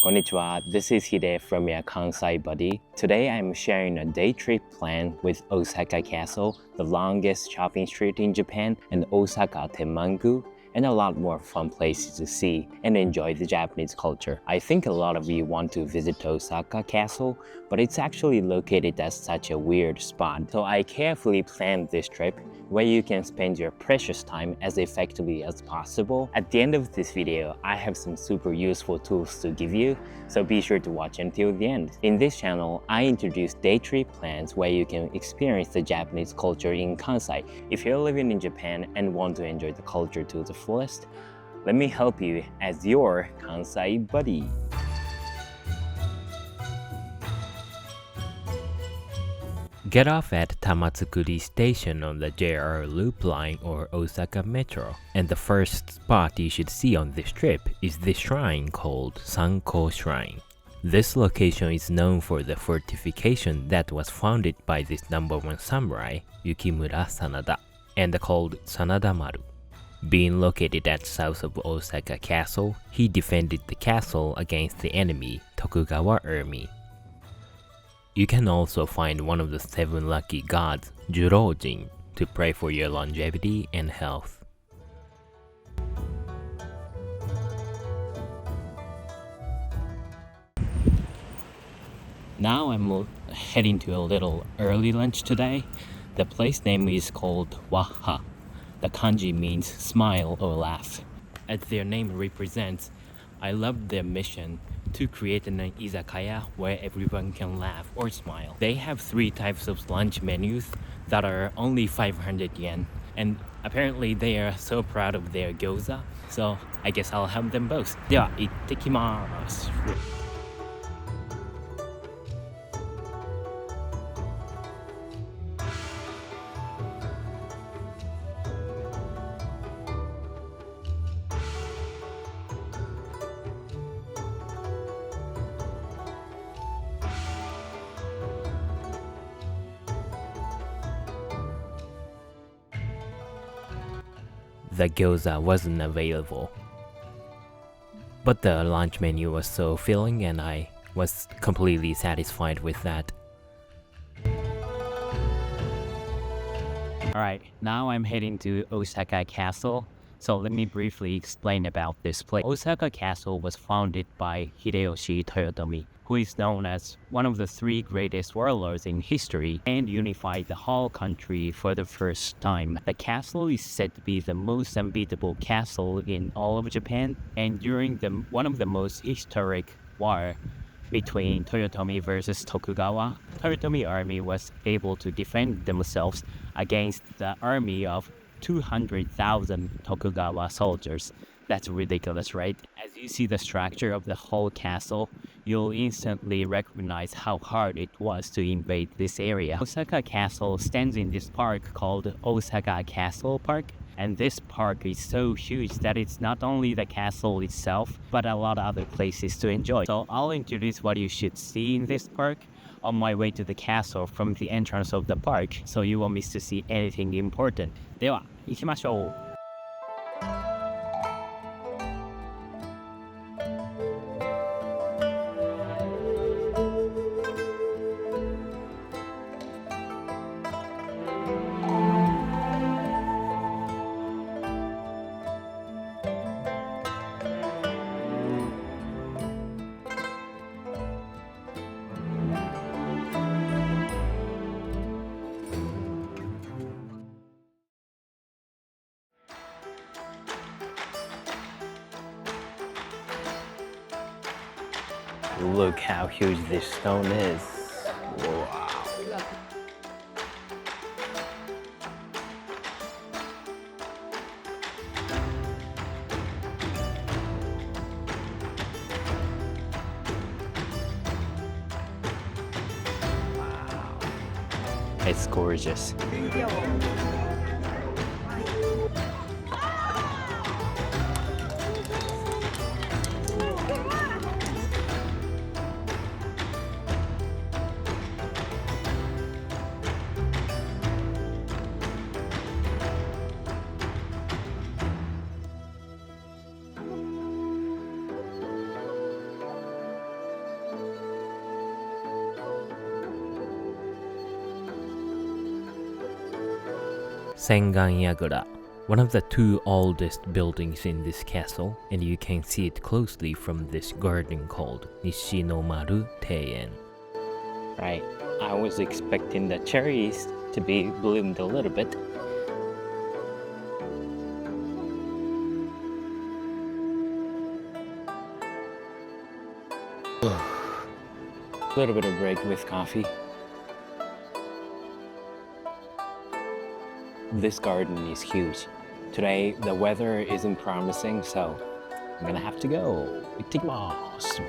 Konnichiwa, this is Hide from your Kansai buddy. Today I'm sharing a day trip plan with Osaka Castle, the longest shopping street in Japan, and Osaka Tenmangu, and a lot more fun places to see and enjoy the Japanese culture. I think a lot of you want to visit Osaka Castle, but it's actually located at such a weird spot. So I carefully planned this trip where you can spend your precious time as effectively as possible. At the end of this video, I have some super useful tools to give you, so be sure to watch until the end. In this channel, I introduce day trip plans where you can experience the Japanese culture in Kansai. If you're living in Japan and want to enjoy the culture to the fullest, let me help you as your Kansai buddy. Get off at Tamatsukuri Station on the JR Loop Line or Osaka Metro, and the first spot you should see on this trip is this shrine called Sanko Shrine. This location is known for the fortification that was founded by this #1 samurai, Yukimura Sanada, and called Sanada Maru. Being located at south of Osaka Castle, he defended the castle against the enemy Tokugawa army. You can also find one of the 7 lucky gods, Jurojin, to pray for your longevity and health. Now I'm heading to a little early lunch today. The place name is called Wahha. The kanji means smile or laugh. As their name represents, I love their mission to create an izakaya where everyone can laugh or smile. They have 3 types of lunch menus that are only 500 yen, and apparently they are so proud of their gyoza, so I guess I'll have them both. では、行ってきます。The gyoza wasn't available, but the lunch menu was so filling and I was completely satisfied with that. Alright, now I'm heading to Osaka Castle, so let me briefly explain about this place. Osaka Castle was founded by Hideyoshi Toyotomi, who is known as one of the 3 greatest warlords in history and unified the whole country for the first time. The castle is said to be the most unbeatable castle in all of Japan, and during one of the most historic war between Toyotomi versus Tokugawa, Toyotomi army was able to defend themselves against the army of 200,000 Tokugawa soldiers. That's ridiculous, right? As you see the structure of the whole castle, you'll instantly recognize how hard it was to invade this area. Osaka Castle stands in this park called Osaka Castle Park, and this park is so huge that it's not only the castle itself, but a lot of other places to enjoy. So I'll introduce what you should see in this park on my way to the castle from the entrance of the park, so you won't miss to see anything important. では、行きましょう。Look how huge this stone is. Wow. It's gorgeous. Senganyagura, one of the two oldest buildings in this castle, and you can see it closely from this garden called Nishinomaru Teien. Right, I was expecting the cherries to be bloomed a little bit. A little bit of break with coffee. This garden is huge. Today the weather isn't promising, so I'm gonna have to go. Itadakimasu.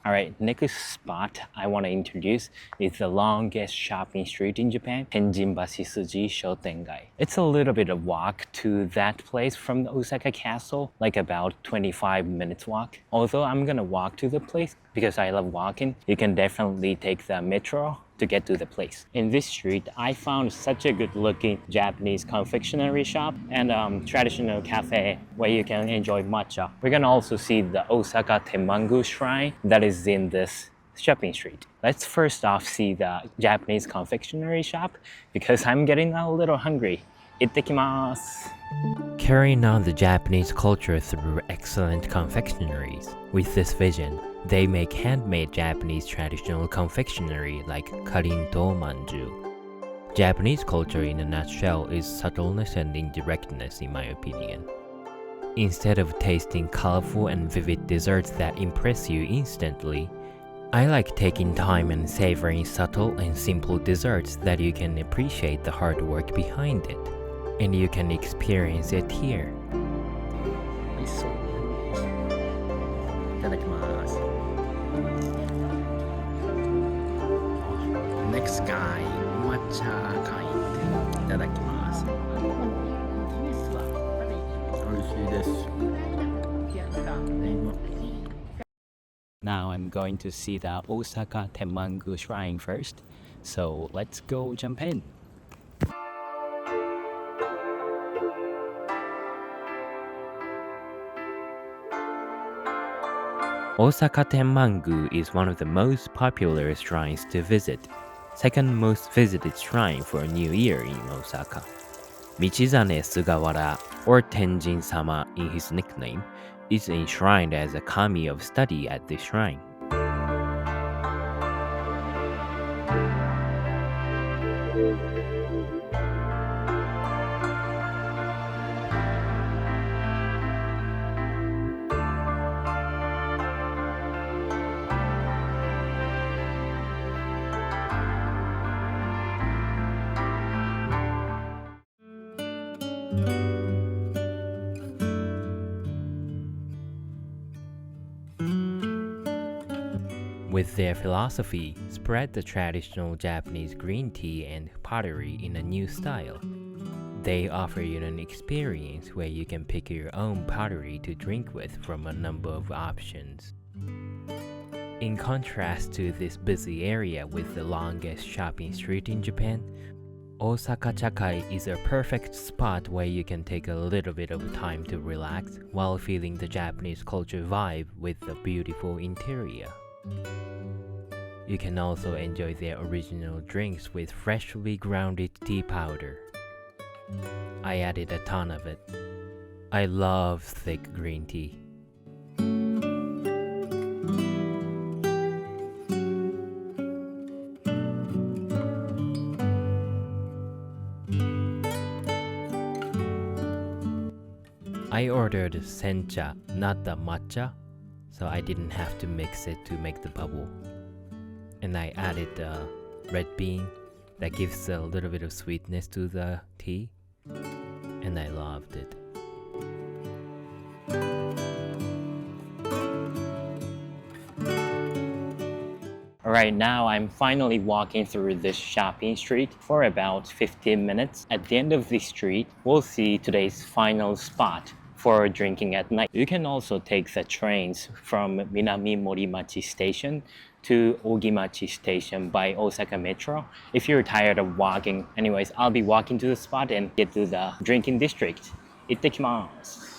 Alright, next spot I want to introduce is the longest shopping street in Japan, Tenjinbashisuji Shopping Street. It's a little bit of walk to that place from the Osaka Castle, like about 25 minutes walk. Although I'm gonna walk to the place because I love walking, you can definitely take the metro to get to the place. In this street, I found such a good looking Japanese confectionery shop and traditional cafe where you can enjoy matcha. We're gonna also see the Osaka Tenmangu Shrine that is in this shopping street. Let's first off see the Japanese confectionery shop because I'm getting a little hungry. Itadakimasu. Carrying on the Japanese culture through excellent confectionaries. With this vision, they make handmade Japanese traditional confectionery like karinto manju. Japanese culture in a nutshell is subtleness and indirectness, in my opinion. Instead of tasting colorful and vivid desserts that impress you instantly, I like taking time and savoring subtle and simple desserts that you can appreciate the hard work behind it, and you can experience it here. Next guy, matcha kai. Itadakimasu. Now I'm going to see the Osaka Tenmangu Shrine first, so let's go jump in. Osaka Tenmangu is one of the most popular shrines to visit, second most visited shrine for New Year in Osaka. Michizane Sugawara, or Tenjin-sama in his nickname, is enshrined as a kami of study at this shrine. With their philosophy, spread the traditional Japanese green tea and pottery in a new style. They offer you an experience where you can pick your own pottery to drink with from a number of options. In contrast to this busy area with the longest shopping street in Japan, Osaka Chakai is a perfect spot where you can take a little bit of time to relax while feeling the Japanese culture vibe with the beautiful interior. You can also enjoy their original drinks with freshly grounded tea powder. I added a ton of it. I love thick green tea. I ordered sencha, not the matcha, so I didn't have to mix it to make the bubble. And I added red bean that gives a little bit of sweetness to the tea, and I loved it. Alright, now I'm finally walking through this shopping street for about 15 minutes. At the end of the street, we'll see today's final spot for drinking at night. You can also take the trains from Minami Morimachi Station to Ogimachi Station by Osaka Metro if you're tired of walking. Anyways, I'll be walking to the spot and get to the drinking district. 行ってきます。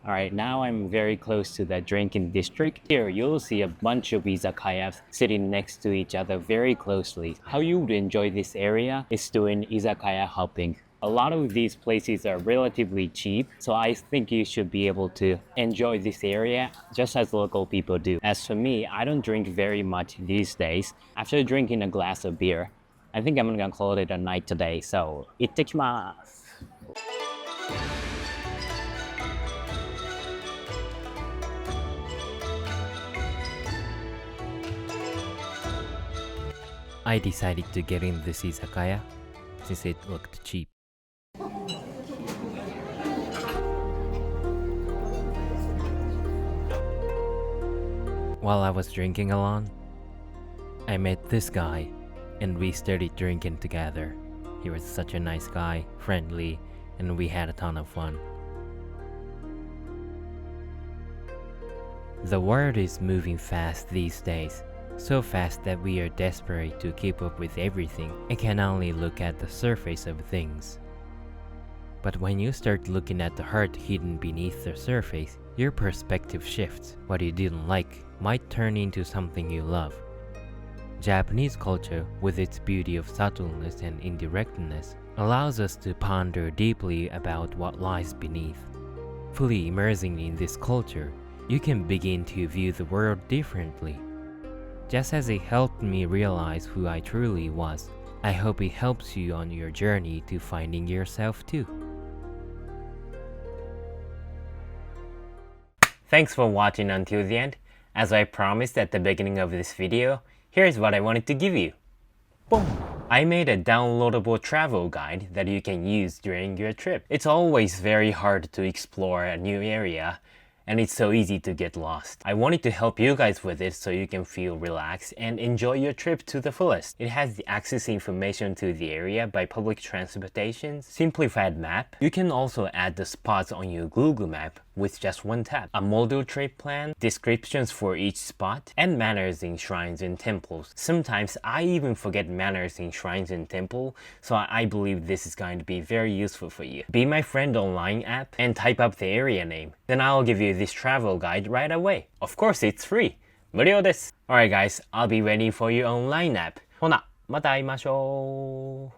Alright, now I'm very close to the drinking district. Here, you'll see a bunch of izakayas sitting next to each other very closely. How you would enjoy this area is doing izakaya hopping. A lot of these places are relatively cheap, so I think you should be able to enjoy this area just as local people do. As for me, I don't drink very much these days. After drinking a glass of beer, I think I'm gonna call it a night today, so 行ってきます。I decided to get in this izakaya since it looked cheap. While I was drinking alone, I met this guy and we started drinking together. He was such a nice guy, friendly, and we had a ton of fun. The world is moving fast these days. So fast that we are desperate to keep up with everything and can only look at the surface of things. But when you start looking at the heart hidden beneath the surface, your perspective shifts. What you didn't like might turn into something you love. Japanese culture, with its beauty of subtleness and indirectness, allows us to ponder deeply about what lies beneath. Fully immersing in this culture, you can begin to view the world differently. Just as it helped me realize who I truly was, I hope it helps you on your journey to finding yourself too. Thanks for watching until the end. As I promised at the beginning of this video, here's what I wanted to give you. Boom! I made a downloadable travel guide that you can use during your trip. It's always very hard to explore a new area, and it's so easy to get lost. I wanted to help you guys with it so you can feel relaxed and enjoy your trip to the fullest. It has the access information to the area by public transportation, simplified map. You can also add the spots on your Google map with just one tap. A model trip plan, descriptions for each spot, and manners in shrines and temples. Sometimes I even forget manners in shrines and temple, so I believe this is going to be very useful for you. Be My Friend Online app and type up the area name. Then I'll give you this travel guide right away. Of course, it's free. 無料です。Alright guys, I'll be waiting for you online app. ほな、また会いましょう。